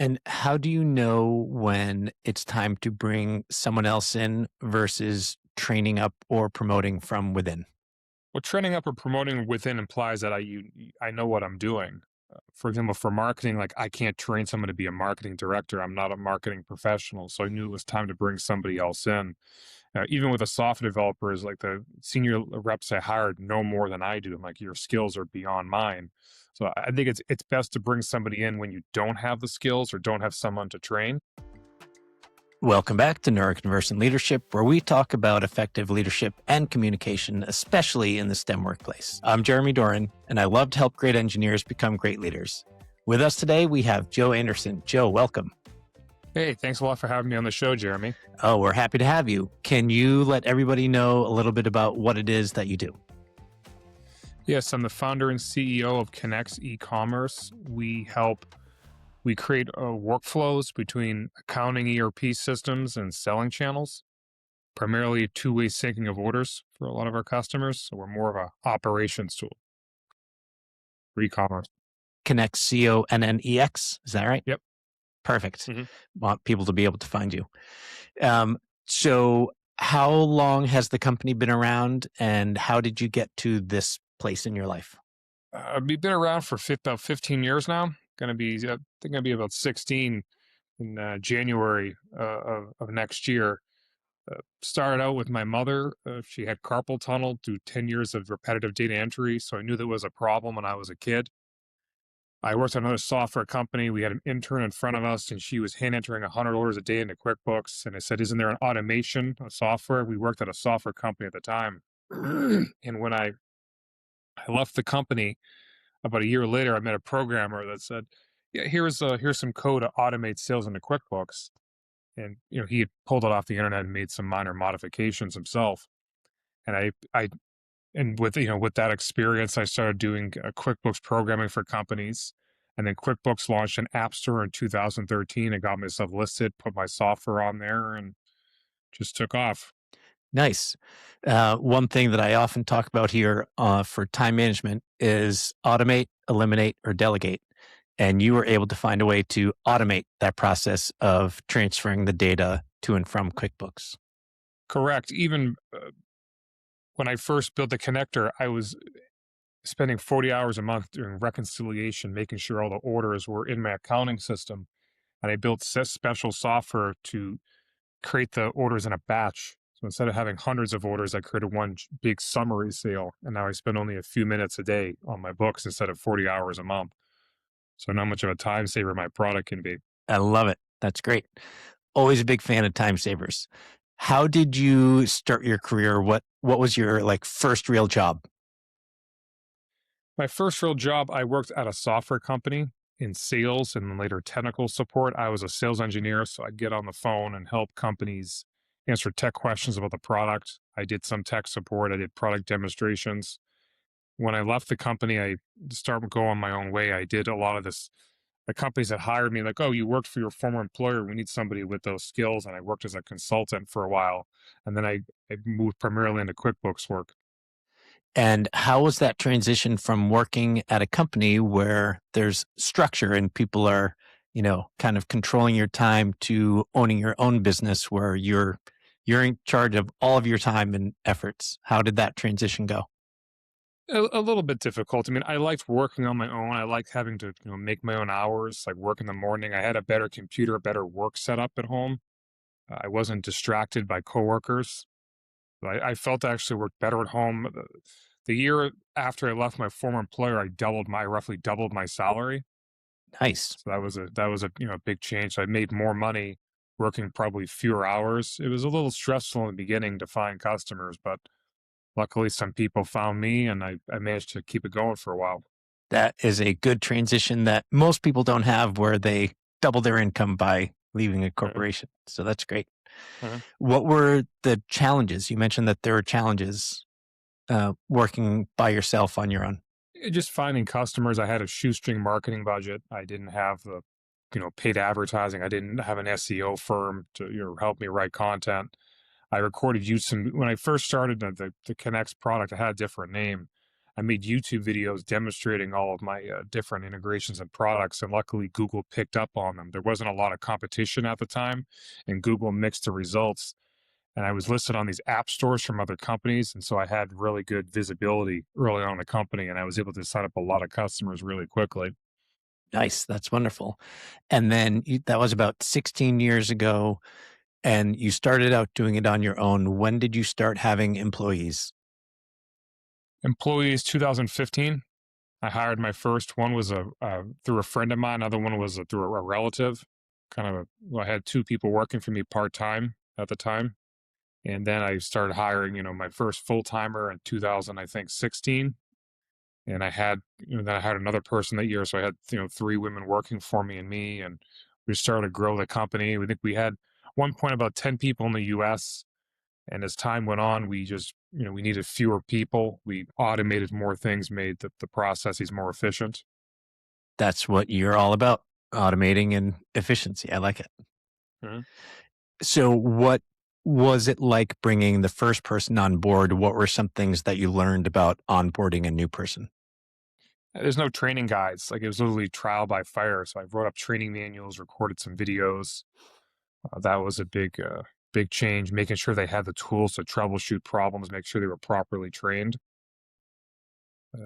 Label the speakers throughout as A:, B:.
A: And how do you know when it's time to bring someone else in versus training up or promoting from within?
B: Well, training up or promoting within implies that I know what I'm doing. For example, for marketing, like I can't train someone to be a marketing director. I'm not a marketing professional, so I knew it was time to bring somebody else in. Even with the software developers, like the senior reps I hired know more than I do. I'm like, your skills are beyond mine. So I think it's best to bring somebody in when you don't have the skills or don't have someone to train.
A: Welcome back to Neuroconvergent Leadership, where we talk about effective leadership and communication, especially in the STEM workplace. I'm Jeremy Doran, and I love to help great engineers become great leaders. With us today, we have Joe Anderson. Joe, welcome.
B: Hey, thanks a lot for having me on the show, Jeremy.
A: Oh, we're happy to have you. Can you let everybody know a little bit about what it is that you do?
B: Yes, I'm the founder and CEO of Connex E-commerce. We create workflows between accounting ERP systems and selling channels, primarily two-way syncing of orders for a lot of our customers. So we're more of a operations tool for e-commerce.
A: Connex Connex. Is that right?
B: Yep.
A: Perfect.
B: hmm
A: Want people to be able to find you. So how long has the company been around and how did you get to this place in your life?
B: We've been around for about 15 years now. I think gonna be about 16 in January of next year. Started out with my mother. She had carpal tunnel through 10 years of repetitive data entry, so I knew that was a problem when I was a kid. I worked at another software company. We had an intern in front of us, and she was hand entering 100 orders a day into QuickBooks. And I said, "Isn't there an automation of software?" We worked at a software company at the time. And when I left the company about a year later, I met a programmer that said, "Yeah, here's some code to automate sales into QuickBooks." And he had pulled it off the internet and made some minor modifications himself. And with that experience, I started doing QuickBooks programming for companies. And then QuickBooks launched an app store in 2013. I got myself listed, put my software on there, and just took off.
A: Nice. One thing that I often talk about here for time management is automate, eliminate, or delegate. And you were able to find a way to automate that process of transferring the data to and from QuickBooks.
B: Correct. Even when I first built the connector, I was spending 40 hours a month doing reconciliation, making sure all the orders were in my accounting system. And I built special software to create the orders in a batch. So instead of having hundreds of orders, I created one big summary sale. And now I spend only a few minutes a day on my books instead of 40 hours a month. So not much of a time saver my product can be.
A: I love it. That's great. Always a big fan of time savers. How did you start your career? What was your first real job?
B: My first real job, I worked at a software company in sales and then later technical support. I was a sales engineer, so I'd get on the phone and help companies answer tech questions about the product. I did some tech support, I did product demonstrations. When I left the company, I started going my own way. I did a lot of this. The companies that hired me, like, "Oh, you worked for your former employer. We need somebody with those skills." And I worked as a consultant for a while. And then I moved primarily into QuickBooks work.
A: And how was that transition from working at a company where there's structure and people are, kind of controlling your time to owning your own business where you're in charge of all of your time and efforts? How did that transition go?
B: A little bit difficult. I mean, I liked working on my own. I liked having to, make my own hours, like work in the morning. I had a better computer, a better work setup at home. I wasn't distracted by coworkers. I felt I actually worked better at home. The year after I left my former employer, I roughly doubled my salary.
A: Nice.
B: So that was a big change. So I made more money working probably fewer hours. It was a little stressful in the beginning to find customers, but luckily some people found me and I managed to keep it going for a while.
A: That is a good transition that most people don't have where they double their income by leaving a
B: Uh,
A: corporation. So that's great.
B: uh,
A: What were the challenges? You mentioned that there were challenges working by yourself on your own.
B: just finding customers. I had a shoestring marketing budget. I didn't have the, paid advertising. I didn't have an SEO firm to, help me write content. I recorded you some when I first started the Connex product. I had a different name, I made YouTube videos demonstrating all of my different integrations and products, and luckily Google picked up on them. There wasn't a lot of competition at the time, and Google mixed the results. And I was listed on these app stores from other companies, and so I had really good visibility early on in the company, and I was able to sign up a lot of customers really quickly.
A: Nice. That's wonderful. And then that was about 16 years ago, and you started out doing it on your own. When did you start having employees?
B: Employees 2015. I hired my first one was through a friend of mine. Another one was through a relative. Well, I had two people working for me part time at the time, and then I started hiring, my first full timer in 2000, I think 16, and then I had another person that year, so I had three women working for me and me, and we started to grow the company. We think we had one point about 10 people in the U.S. And as time went on, we just, we needed fewer people. We automated more things, made the processes more efficient.
A: That's what you're all about, automating and efficiency. I like it.
B: Mhm.
A: So, what was it like bringing the first person on board? What were some things that you learned about onboarding a new person?
B: There's no training guides. Like it was literally trial by fire. So I wrote up training manuals, recorded some videos. That was a big change, making sure they had the tools to troubleshoot problems, make sure they were properly trained.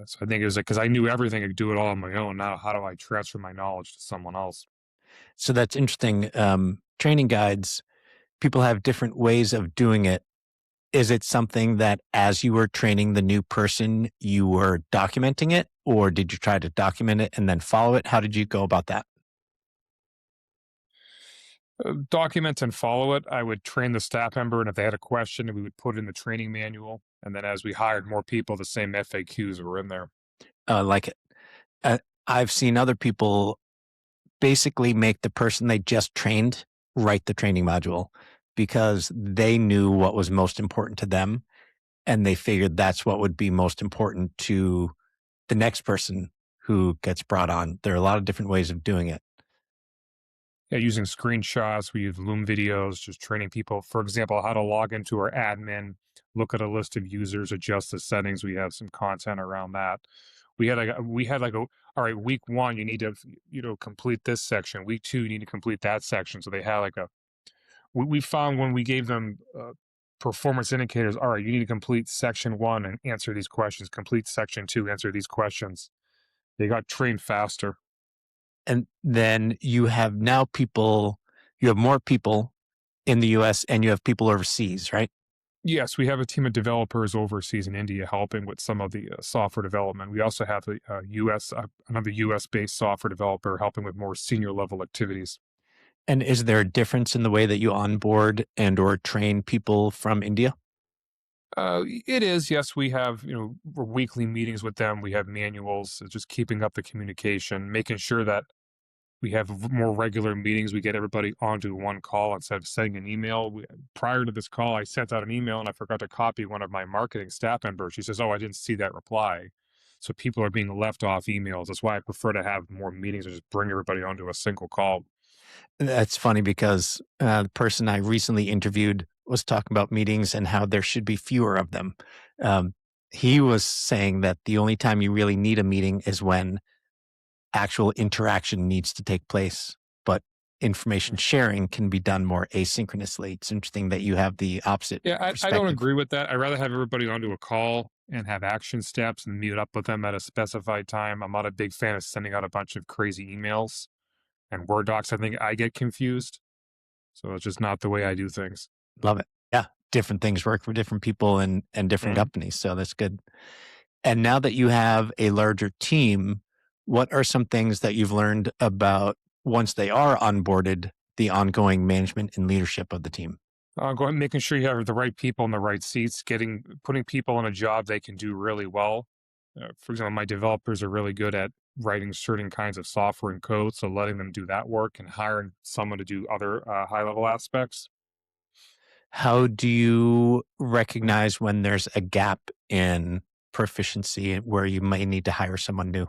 B: So I think it was like, because I knew everything, I could do it all on my own. Now, how do I transfer my knowledge to someone else?
A: So, that's interesting. Training guides, people have different ways of doing it. Is it something that as you were training the new person, you were documenting it, or did you try to document it and then follow it? How did you go about that?
B: Document and follow it. I would train the staff member, and if they had a question, we would put it in the training manual. And then as we hired more people, the same FAQs were in there.
A: Like it. Uh, I've seen other people basically make the person they just trained write the training module because they knew what was most important to them and they figured that's what would be most important to the next person who gets brought on. There are a lot of different ways of doing it.
B: Yeah, using screenshots, we use Loom videos, just training people, for example, how to log into our admin, look at a list of users, adjust the settings. We have some content around that. All right, week one, you need to, complete this section. Week two, you need to complete that section. So they had we found when we gave them performance indicators, all right, you need to complete section one and answer these questions, complete section two, answer these questions. They got trained faster.
A: And then you have now people, you have more people in the US and you have people overseas, right?
B: Yes, we have a team of developers overseas in India helping with some of the software development. We also have another US based software developer helping with more senior level activities.
A: And is there a difference in the way that you onboard and or train people from India?
B: It is, yes. We have weekly meetings with them. We have manuals, just keeping up the communication, making sure that we have more regular meetings. We get everybody onto one call instead of sending an email. Prior to this call, I sent out an email and I forgot to copy one of my marketing staff members. She says, "Oh, I didn't see that reply." So people are being left off emails. That's why I prefer to have more meetings and just bring everybody onto a single call.
A: That's funny because the person I recently interviewed was talking about meetings and how there should be fewer of them. Um, he was saying that the only time you really need a meeting is when actual interaction needs to take place, but information sharing can be done more asynchronously. It's interesting that you have the opposite
B: Yeah, I don't
A: perspective.
B: agree with that. I'd rather have everybody onto a call and have action steps and meet up with them at a specified time. I'm not a big fan of sending out a bunch of crazy emails and Word docs. I think I get confused. So it's just not the way I do things.
A: Love it. Yeah. Different things work for different people and different
B: Mhm.
A: companies. So that's good. And now that you have a larger team, what are some things that you've learned about once they are onboarded, the ongoing management and leadership of the team?
B: Making sure you have the right people in the right seats, putting people in a job they can do really well. For example, my developers are really good at writing certain kinds of software and code, so letting them do that work and hiring someone to do other high level aspects.
A: How do you recognize when there's a gap in proficiency where you may need to hire someone new?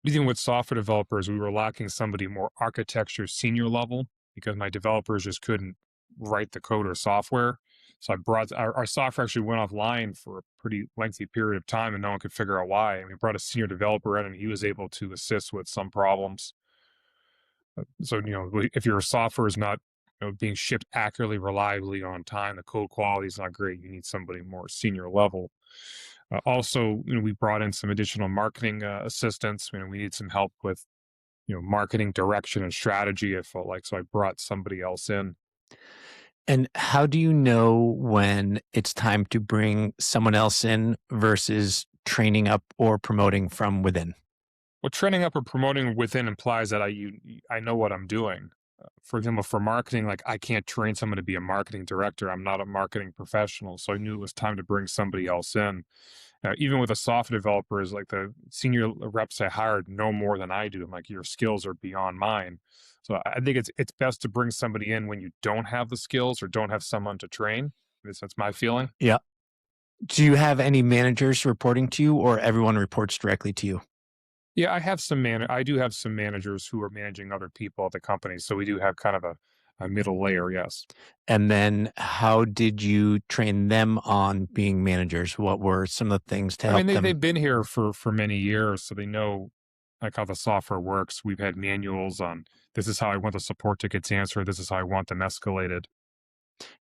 B: Even with software developers, we were lacking somebody more architecture senior level because my developers just couldn't write the code or software. So I brought our software actually went offline for a pretty lengthy period of time, and no one could figure out why. And we brought a senior developer in, and he was able to assist with some problems. So if your software is not being shipped accurately, reliably on time, the code quality is not great. You need somebody more senior level. Also, we brought in some additional marketing assistance. We need some help with marketing direction and strategy. I felt like so I brought somebody else in.
A: And how do you know when it's time to bring someone else in versus training up or promoting from within?
B: Well, training up or promoting within implies that I know what I'm doing. For example, for marketing, like I can't train someone to be a marketing director. I'm not a marketing professional, so I knew it was time to bring somebody else in. Even with a software developer, is like the senior reps I hired know more than I do. I'm like, your skills are beyond mine. So I think it's best to bring somebody in when you don't have the skills or don't have someone to train. That's my feeling.
A: Yeah. Do you have any managers reporting to you or everyone reports directly to you?
B: Yeah, I do have some managers who are managing other people at the company. So we do have kind of a middle layer, yes.
A: And then how did you train them on being managers? What were some of the things to
B: I mean,
A: help
B: they've
A: them?
B: been here for many years, so they know like how the software works. We've had manuals on this is how I want the support tickets answered, this is how I want them escalated.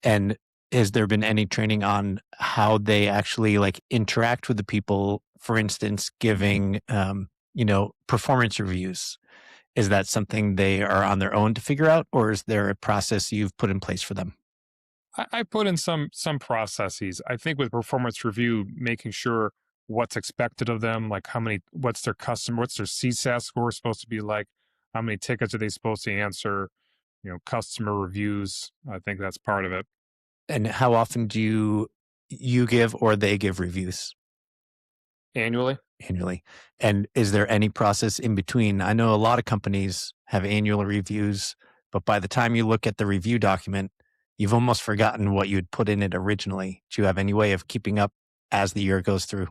A: And has there been any training on how they actually like interact with the people? For instance, giving, performance reviews. Is that something they are on their own to figure out, or is there a process you've put in place for them?
B: I put in some processes. I think with performance review, making sure what's expected of them, like what's their CSAT score supposed to be like, how many tickets are they supposed to answer, customer reviews. I think that's part of it.
A: And how often do you give or they give reviews
B: Annually.
A: annually? And is there any process in between? I know a lot of companies have annual reviews, but by the time you look at the review document, you've almost forgotten what you'd put in it originally. Do you have any way of keeping up as the year goes through?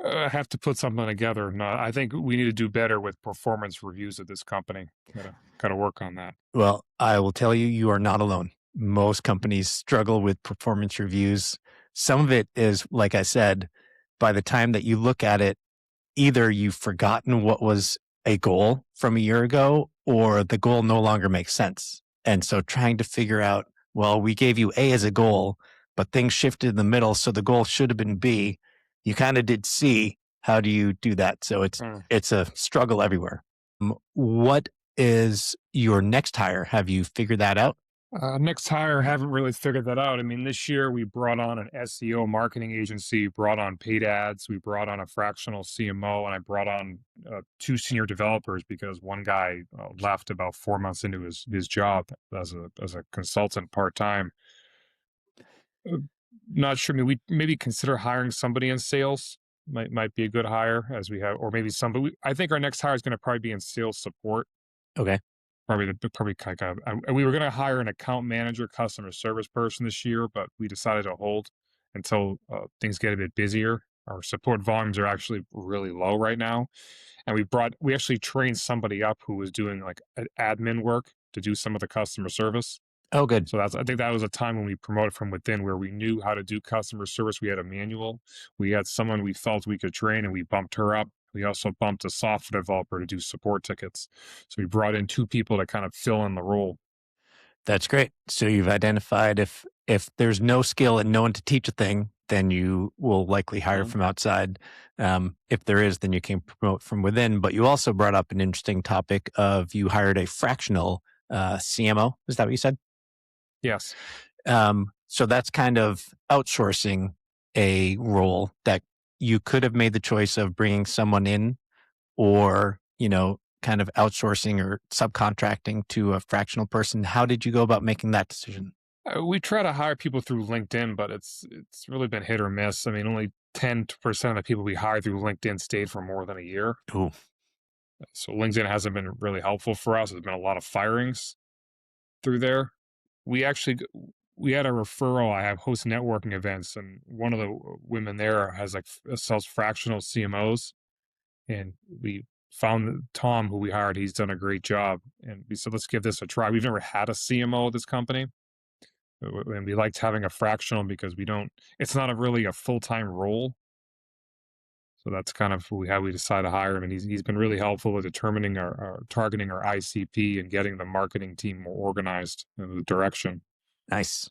B: Have to put something together. No, I think we need to do better with performance reviews at this company. Gotta work on that.
A: Well, I will tell you, you are not alone. Most companies struggle with performance reviews. Some of it is, like I said, by the time that you look at it, either you've forgotten what was a goal from a year ago or the goal no longer makes sense. And so trying to figure out, well, we gave you A as a goal, but things shifted in the middle. So the goal should have been B. You kind of did C. How do you do that? So
B: Mm.
A: it's a struggle everywhere. What is your next hire? Have you figured that out?
B: Next hire, haven't really figured that out. I mean, this year we brought on an SEO marketing agency, brought on paid ads, we brought on a fractional CMO, and I brought on two senior developers because one guy left about 4 months into his job as a consultant part time. Uh, Not sure. I mean, we maybe consider hiring somebody in sales. Might be a good hire as we have, or maybe somebody. I think our next hire is going to probably be in sales support.
A: Okay.
B: Probably kind of. We were going to hire an account manager, customer service person this year, but we decided to hold until things get a bit busier. Our support volumes are actually really low right now, and we actually trained somebody up who was doing like admin work to do some of the customer service.
A: Oh, good.
B: So I think that was a time when we promoted from within where we knew how to do customer service. We had a manual. We had someone we felt we could train and we bumped her up. We also bumped a software developer to do support tickets. So we brought in two people to kind of fill in the role.
A: That's great. So you've identified if there's no skill and no one to teach a thing, then you will likely hire
B: Mhm.
A: from outside. If there is, then you can promote from within. But you also brought up an interesting topic of you hired a fractional CMO. Is that what you said?
B: Yes.
A: So that's kind of outsourcing a role that you could have made the choice of bringing someone in or, kind of outsourcing or subcontracting to a fractional person. How did you go about making that decision?
B: We try to hire people through LinkedIn, but it's really been hit or miss. I mean, only 10% of the people we hire through LinkedIn stayed for more than a year.
A: Ooh,
B: So LinkedIn hasn't been really helpful for us. There's been a lot of firings through there. We actually we had a referral. I have host networking events, and one of the women there has like sells fractional CMOs, and we found that Tom, who we hired. He's done a great job, and we said let's give this a try. We've never had a CMO at this company, And we liked having a fractional because we don't. It's not a really a full time role. So that's kind of how we decide to hire him, and he's been really helpful with determining our targeting our ICP and getting the marketing team more organized in the direction.
A: Nice.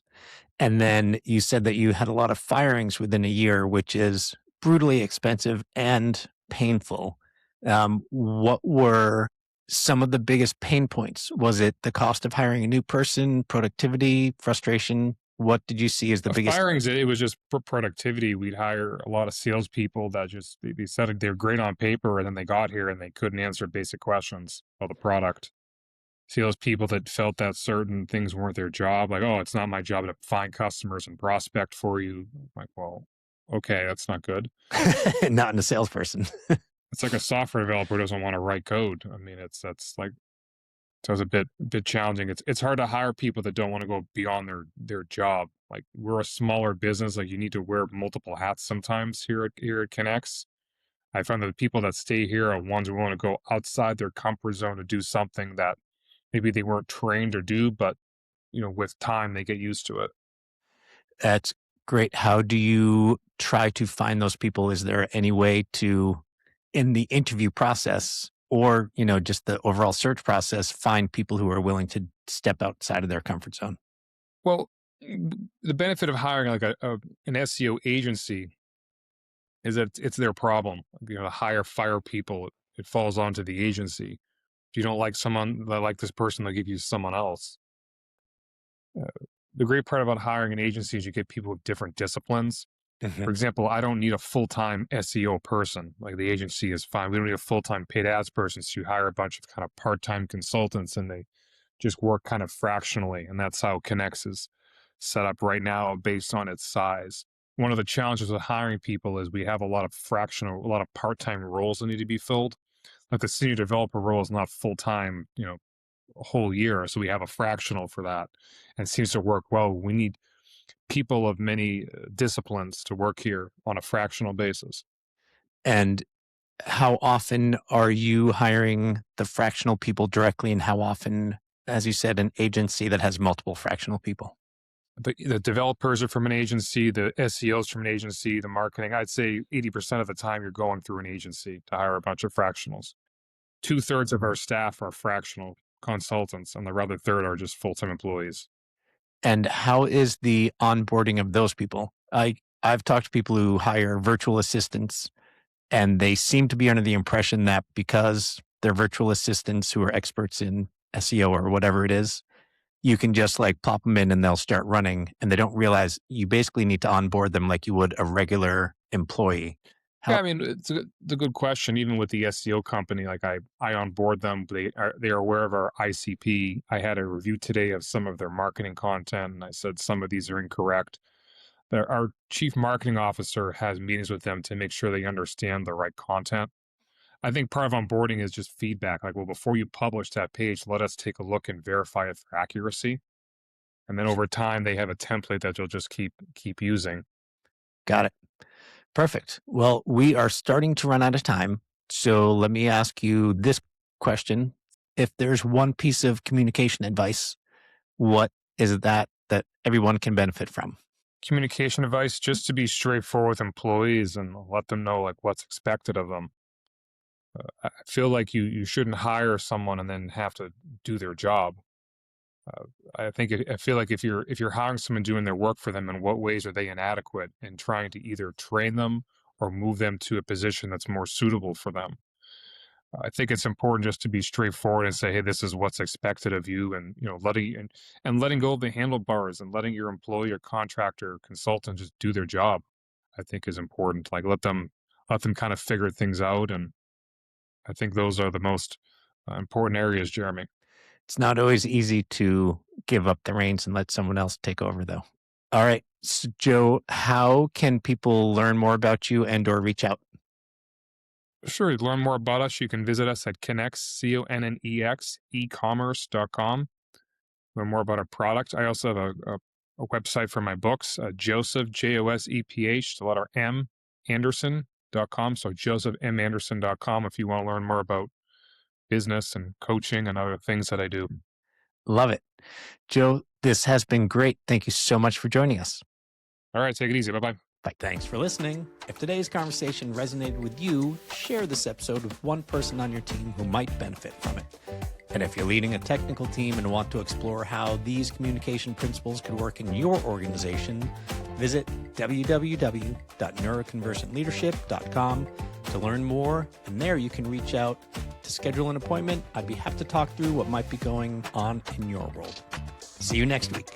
A: And then you said that you had a lot of firings within a year, which is brutally expensive and painful. What were some of the biggest pain points? Was it the cost of hiring a new person, productivity, frustration? What did you see as the biggest?
B: Firings, it was just productivity. We'd hire a lot of salespeople that just they said they're great on paper, and then they got here and they couldn't answer basic questions about the product. Salespeople that felt that certain things weren't their job, like, oh, it's not my job to find customers and prospect for you. Like, well, okay, that's not good.
A: Not in a salesperson.
B: It's like a software developer doesn't want to write code. I mean, that's like so it's a bit challenging. It's hard to hire people that don't want to go beyond their job. Like we're a smaller business, like you need to wear multiple hats sometimes here at Connex. I find that the people that stay here are ones who want to go outside their comfort zone to do something that maybe they weren't trained to do, but with time they get used to it.
A: That's great. How do you try to find those people? Is there any way to, in the interview process or, just the overall search process, find people who are willing to step outside of their comfort zone?
B: Well, the benefit of hiring like an SEO agency is that it's their problem. To hire fire people, it falls onto the agency. If you don't like someone that like this person, they'll give you someone else. Uh, the great part about hiring an agency is you get people with different disciplines.
A: Mhm.
B: For example, I don't need a full-time SEO person. Like the agency is fine. We don't need a full-time paid ads person. So you hire a bunch of kind of part-time consultants and they just work kind of fractionally. And that's how Connex is set up right now based on its size. One of the challenges with hiring people is we have a lot of fractional, a lot of part-time roles that need to be filled. Like the senior developer role is not full-time, a whole year. So we have a fractional for that. And it seems to work well. We need people of many disciplines to work here on a fractional basis.
A: And how often are you hiring the fractional people directly? And how often, as you said, an agency that has multiple fractional people?
B: The developers are from an agency, the SEOs from an agency, the marketing. I'd say 80% of the time you're going through an agency to hire a bunch of fractionals. Two-thirds of our staff are fractional consultants, and the other third are just full-time employees.
A: And how is the onboarding of those people? I've talked to people who hire virtual assistants, and they seem to be under the impression that because they're virtual assistants who are experts in SEO or whatever it is, you can just like plop them in and they'll start running. And they don't realize you basically need to onboard them like you would a regular employee.
B: Yeah,
A: How
B: I mean, it's a good question. Even with the SEO company, like I onboard them, they are aware of our ICP. I had a review today of some of their marketing content, and I said some of these are incorrect. Our chief marketing officer has meetings with them to make sure they understand the right content. I think part of onboarding is just feedback. Like, well, before you publish that page, let us take a look and verify it for accuracy. And then over time, they have a template that you'll just keep using.
A: got it? Perfect. Well, we are starting to run out of time. So let me ask you this question. If there's one piece of communication advice, what is that everyone can benefit from?
B: Communication advice, just to be straightforward with employees and let them know like what's expected of them. I feel like you shouldn't hire someone and then have to do their job. Uh, I feel like if you're hiring someone doing their work for them, in what ways are they inadequate in trying to either train them or move them to a position that's more suitable for them? I think it's important just to be straightforward and say, "Hey, this is what's expected of you," and letting go of the handlebars and letting your employee or contractor consultant just do their job. I think is important. Like let them kind of figure things out, and I think those are the most important areas, Jeremy.
A: It's not always easy to give up the reins and let someone else take over, though. All right. So, Joe, how can people learn more about you and or reach out?
B: Sure, to learn more about us, you can visit us at Connex, Connex, e-commerce.com. Learn more about our product. I also have a website for my books, Joseph, Joseph, the letter M, Anderson.com. So josephmanderson.com if you want to learn more about business and coaching and other things that I do.
A: Love it. Joe, This has been great. Thank you so much for joining us.
B: All right, take it easy. Bye-bye.
A: Bye. Thanks for listening. If today's conversation resonated with you, share this episode with one person on your team who might benefit from it. And if you're leading a technical team and want to explore how these communication principles could work in your organization, visit www.neuroconversantleadership.com to learn more. And there you can reach out to schedule an appointment. I'd be happy to talk through what might be going on in your world. See you next week.